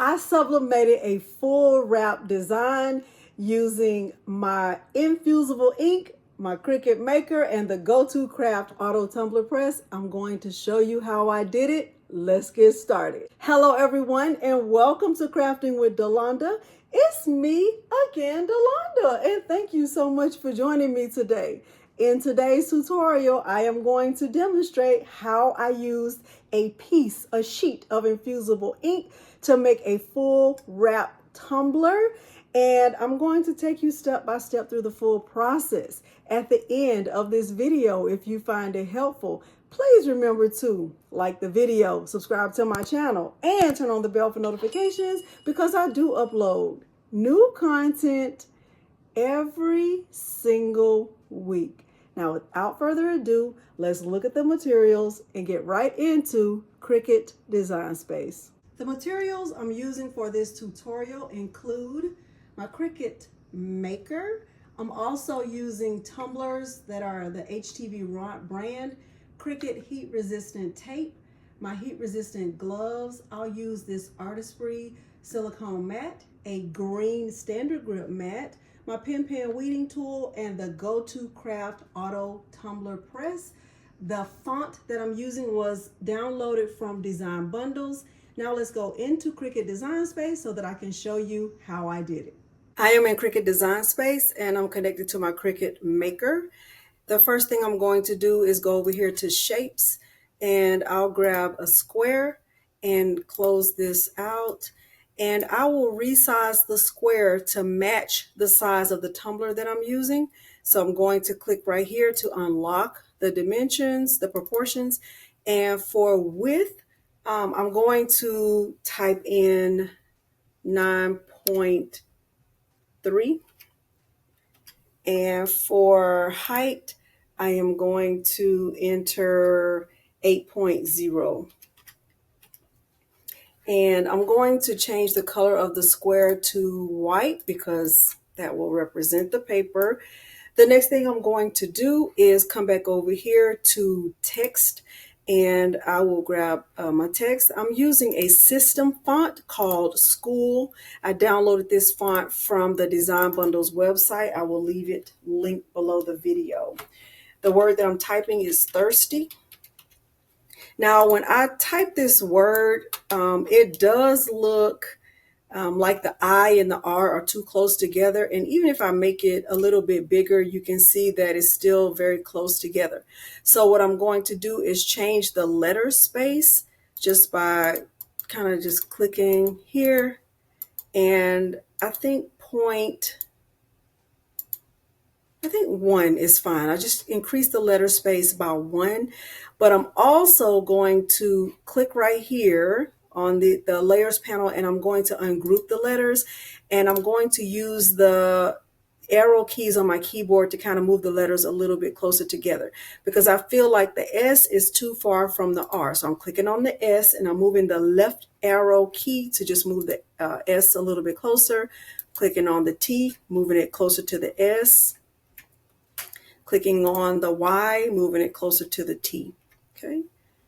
I sublimated a full wrap design using my Infusible Ink, my Cricut Maker, and the Go-To Craft Auto Tumbler Press. I'm going to show you how I did it. Let's get started. Hello everyone and welcome to Crafting with Delonda. It's me again, Delonda, and thank you so much for joining me today. In today's tutorial, I am going to demonstrate how I used a sheet of infusible ink to make a full wrap tumbler. And I'm going to take you step by step through the full process. At the end of this video, if you find it helpful, please remember to like the video, subscribe to my channel, and turn on the bell for notifications because I do upload new content every single week. Now, without further ado, let's look at the materials and get right into Cricut Design Space. The materials I'm using for this tutorial include my Cricut Maker. I'm also using tumblers that are the HTV brand, Cricut heat resistant tape, my heat resistant gloves. I'll use this Artistry silicone mat, a green standard grip mat, my pen weeding tool, and the Go-To Craft Auto Tumbler Press. The font that I'm using was downloaded from Design Bundles. Now let's go into Cricut Design Space so that I can show you how I did it. I am in Cricut Design Space and I'm connected to my Cricut Maker. The first thing I'm going to do is go over here to Shapes, and I'll grab a square and close this out. And I will resize the square to match the size of the tumbler that I'm using. So I'm going to click right here to unlock the dimensions, the proportions. And for width, I'm going to type in 9.3. And for height, I am going to enter 8.0. And I'm going to change the color of the square to white because that will represent the paper. The next thing I'm going to do is come back over here to text, and I will grab my text. I'm using a system font called School. I downloaded this font from the Design Bundles website. I will leave it linked below the video. The word that I'm typing is thirsty. Now, when I type this word, it does look like the I and the R are too close together. And even if I make it a little bit bigger, you can see that it's still very close together. So what I'm going to do is change the letter space just by kind of just clicking here. And I think 1 is fine. I just increase the letter space by 1, but I'm also going to click right here on the layers panel, and I'm going to ungroup the letters, and I'm going to use the arrow keys on my keyboard to kind of move the letters a little bit closer together because I feel like the S is too far from the R. So I'm clicking on the S and I'm moving the left arrow key to just move the S a little bit closer, clicking on the T, moving it closer to the S, clicking on the Y, moving it closer to the T. Okay,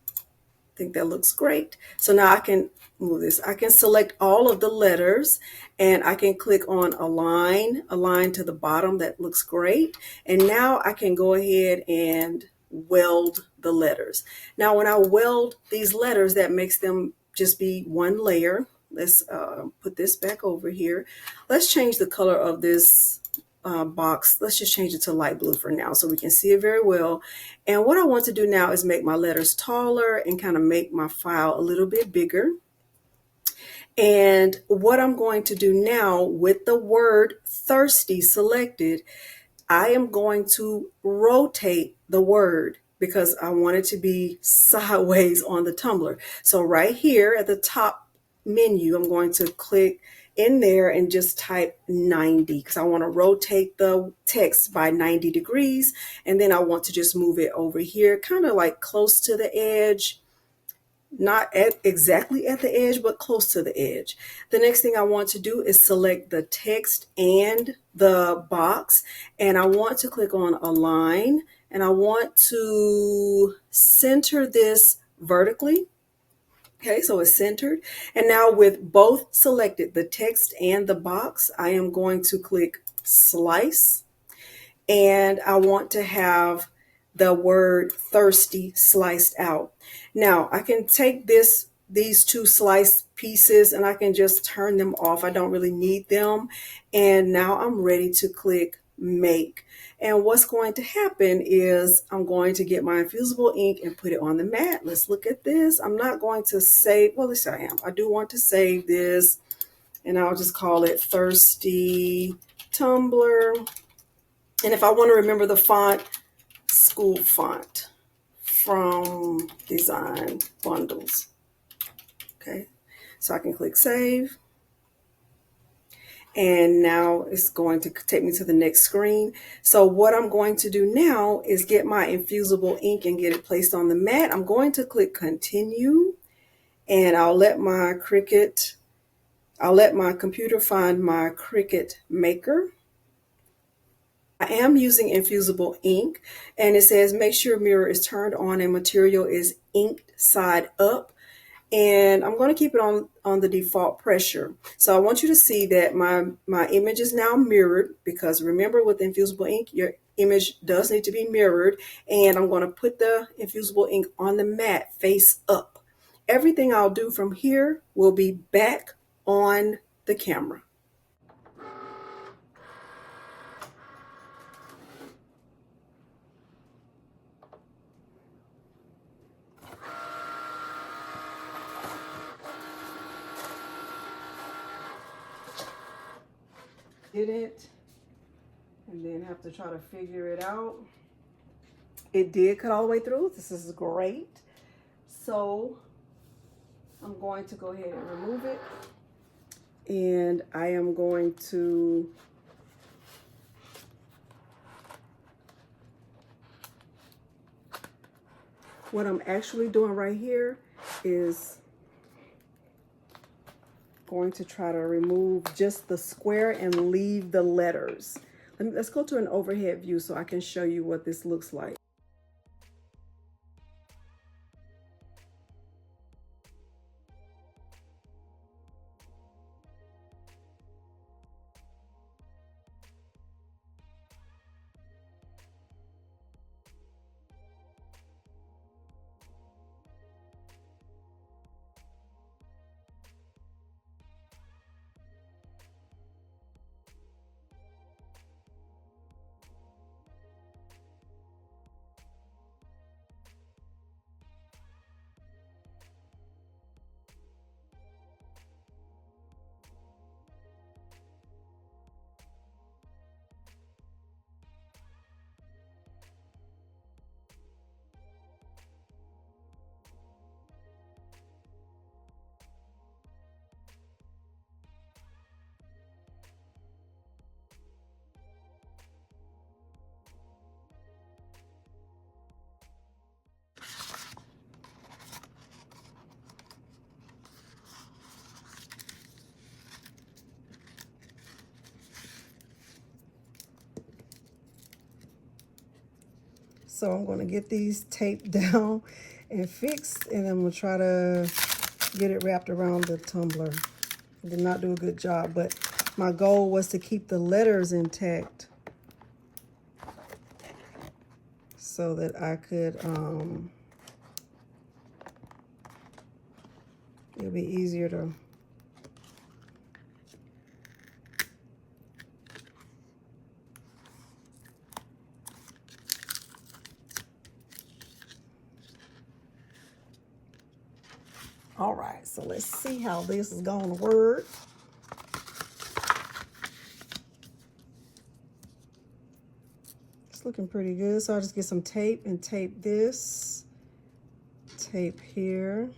I think that looks great. So now I can move this. I can select all of the letters and I can click on align to the bottom. That looks great. And now I can go ahead and weld the letters. Now when I weld these letters, that makes them just be one layer. Let's put this back over here. Let's change the color of this box. Let's just change it to light blue for now so we can see it very well. And what I want to do now is make my letters taller and kind of make my file a little bit bigger. And what I'm going to do now with the word thirsty selected, I am going to rotate the word because I want it to be sideways on the tumbler. So right here at the top menu, I'm going to click in there and just type 90 because I want to rotate the text by 90 degrees. And then I want to just move it over here, kind of like close to the edge, not exactly at the edge, but close to the edge. The next thing I want to do is select the text and the box. And I want to click on Align. And I want to center this vertically. Okay, so it's centered. And now with both selected, the text and the box, I am going to click slice, and I want to have the word thirsty sliced out. Now I can take these two sliced pieces and I can just turn them off. I don't really need them. And now I'm ready to click make. And what's going to happen is I'm going to get my infusible ink and put it on the mat. Let's look at this. I'm not going to save, well, yes, I am. I do want to save this, and I'll just call it Thirsty Tumbler. And if I want to remember the font, school font from Design Bundles. Okay, so I can click save. And now it's going to take me to the next screen. So what I'm going to do now is get my infusible ink and get it placed on the mat. I'm going to click continue, and I'll let my computer find my Cricut maker. I am using infusible ink, and it says make sure mirror is turned on and material is inked side up. And I'm going to keep it on the default pressure. So I want you to see that my image is now mirrored, because remember, with infusible ink, your image does need to be mirrored. And I'm going to put the infusible ink on the mat face up. Everything I'll do from here will be back on the camera. Didn't, and then have to try to figure it out. It did cut all the way through. This is great. So I'm going to go ahead and remove it, and I am going to what I'm actually doing right here is going to try to remove just the square and leave the letters. Let's go to an overhead view so I can show you what this looks like. So I'm going to get these taped down and fixed, and I'm going to try to get it wrapped around the tumbler. I did not do a good job, but my goal was to keep the letters intact so that I could, it'll be easier to all right, so let's see how this is going to work. It's looking pretty good. So I'll just get some tape and tape this. Tape here.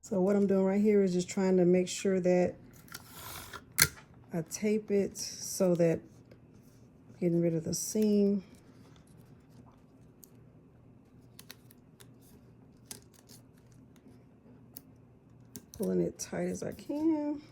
So what I'm doing right here is just trying to make sure that I tape it so that getting rid of the seam. Pulling it tight as I can.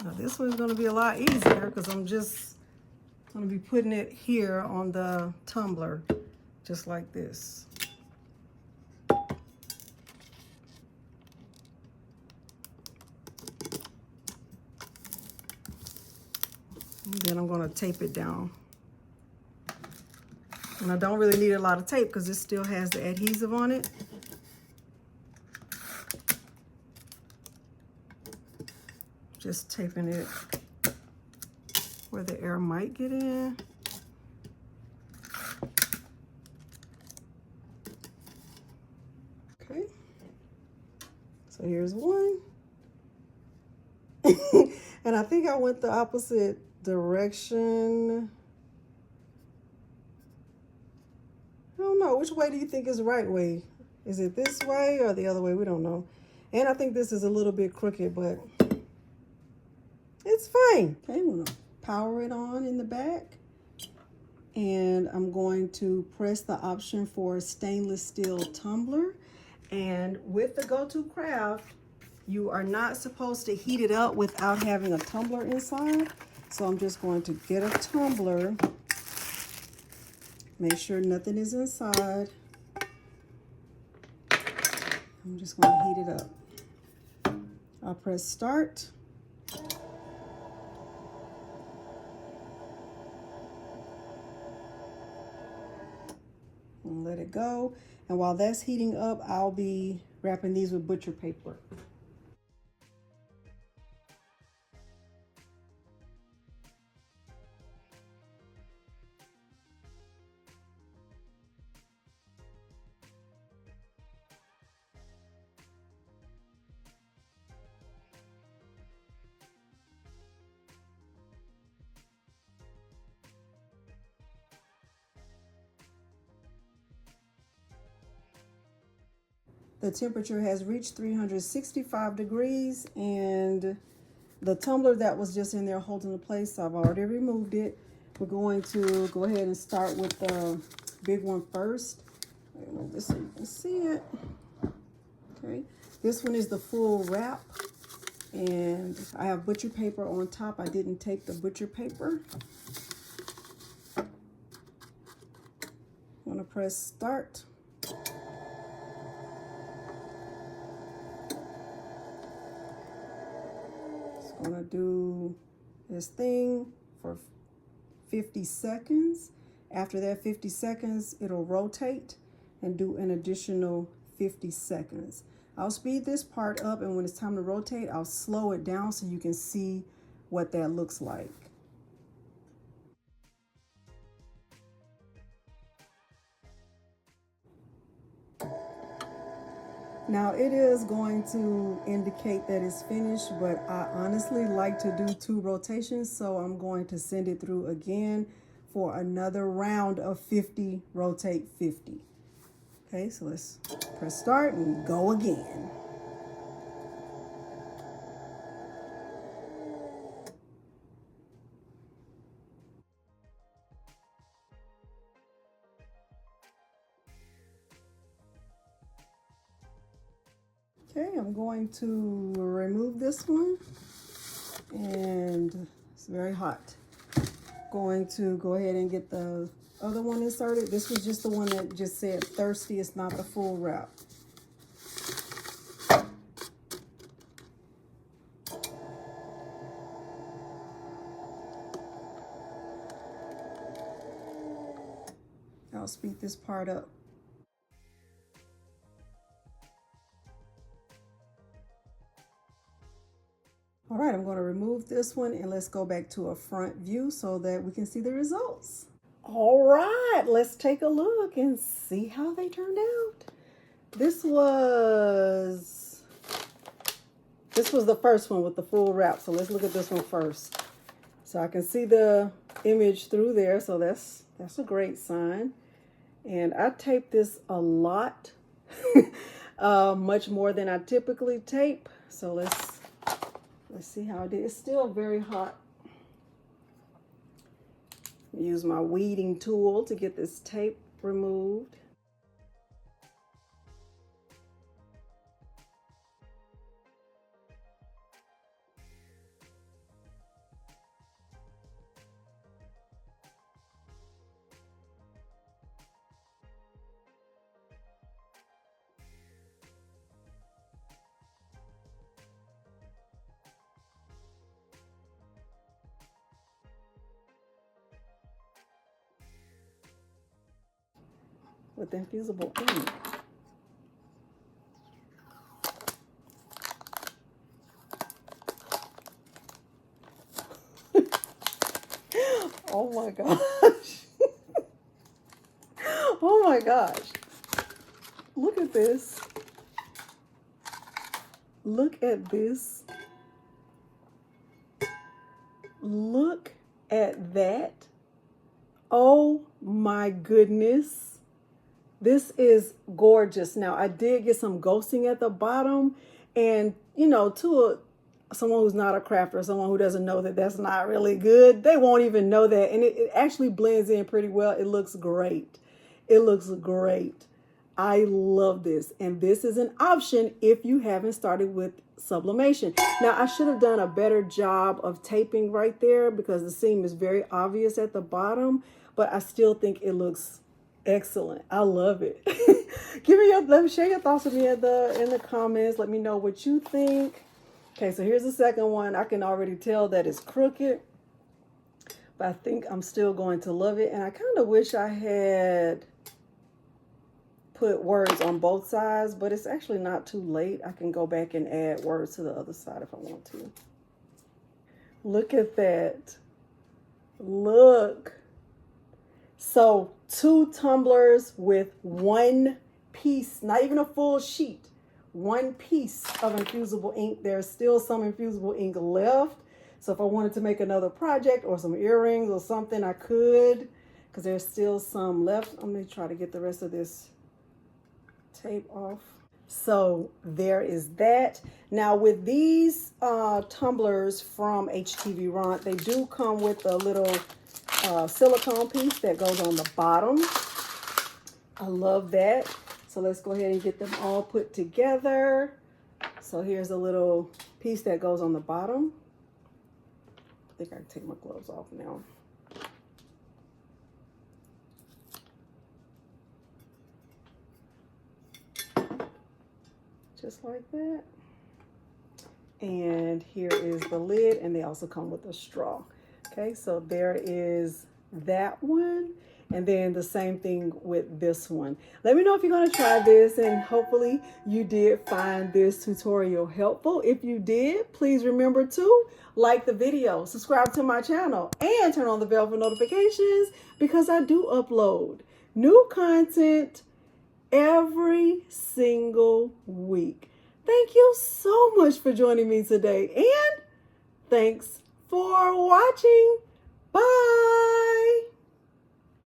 Now this one's going to be a lot easier because I'm just going to be putting it here on the tumbler, just like this. And then I'm going to tape it down. And I don't really need a lot of tape because this still has the adhesive on it. Just taping it where the air might get in. Okay. So here's one. And I think I went the opposite direction. I don't know. Which way do you think is the right way? Is it this way or the other way? We don't know. And I think this is a little bit crooked, but it's fine. Okay, I'm gonna power it on in the back. And I'm going to press the option for stainless steel tumbler. And with the Go-To Craft, you are not supposed to heat it up without having a tumbler inside. So I'm just going to get a tumbler, make sure nothing is inside. I'm just going to heat it up. I'll press start. And let it go. And while that's heating up, I'll be wrapping these with butcher paper. The temperature has reached 365 degrees, and the tumbler that was just in there holding the place, I've already removed it. We're going to go ahead and start with the big one first. Move this so you can see it. Okay, this one is the full wrap, and I have butcher paper on top. I didn't tape the butcher paper. I'm going to press start. Gonna do this thing for 50 seconds. After that 50 seconds, it'll rotate and do an additional 50 seconds. I'll speed this part up, and when it's time to rotate, I'll slow it down so you can see what that looks like. Now it is going to indicate that it's finished, but I honestly like to do 2 rotations, so I'm going to send it through again for another round of 50, rotate 50. Okay, so let's press start and go again. Okay, I'm going to remove this one, and it's very hot. Going to go ahead and get the other one inserted. This was just the one that just said thirsty. It's not the full wrap. I'll speed this part up. All right, I'm going to remove this one and let's go back to a front view so that we can see the results. All right, let's take a look and see how they turned out. This was the first one with the full wrap. So let's look at this one first. So I can see the image through there. So that's a great sign. And I tape this a lot, much more than I typically tape. So let's see how it is. It's still very hot. Use my weeding tool to get this tape removed. With infusible ink. Oh my gosh. Oh my gosh. Look at this. Look at this. Look at that. Oh my goodness. This is gorgeous. Now, I did get some ghosting at the bottom, and you know, someone who's not a crafter, someone who doesn't know that that's not really good, they won't even know that. And it actually blends in pretty well. It looks great. It looks great. I love this. And this is an option if you haven't started with sublimation. Now, I should have done a better job of taping right there because the seam is very obvious at the bottom, but I still think it looks excellent. I love it. Let me share your thoughts with me in the comments. Let me know what you think. Okay, so here's the second one. I can already tell that it's crooked, but I think I'm still going to love it. And I kind of wish I had put words on both sides, but it's actually not too late. I can go back and add words to the other side if I want to. Look at that. Look. So 2 tumblers with 1 piece, not even a full sheet, 1 piece of infusible ink. There's still some infusible ink left. So if I wanted to make another project or some earrings or something, I could, because there's still some left. I'm going to try to get the rest of this tape off. So there is that. Now with these tumblers from HTV Ront, they do come with a little silicone piece that goes on the bottom. I love that. So let's go ahead and get them all put together. So here's a little piece that goes on the bottom. I think I can take my gloves off now. Just like that. And here is the lid, and they also come with a straw. Okay, so there is that one. And then the same thing with this one. Let me know if you're going to try this, and hopefully you did find this tutorial helpful. If you did, please remember to like the video, subscribe to my channel, and turn on the bell for notifications because I do upload new content every single week. Thank you so much for joining me today, and thanks for watching. Bye.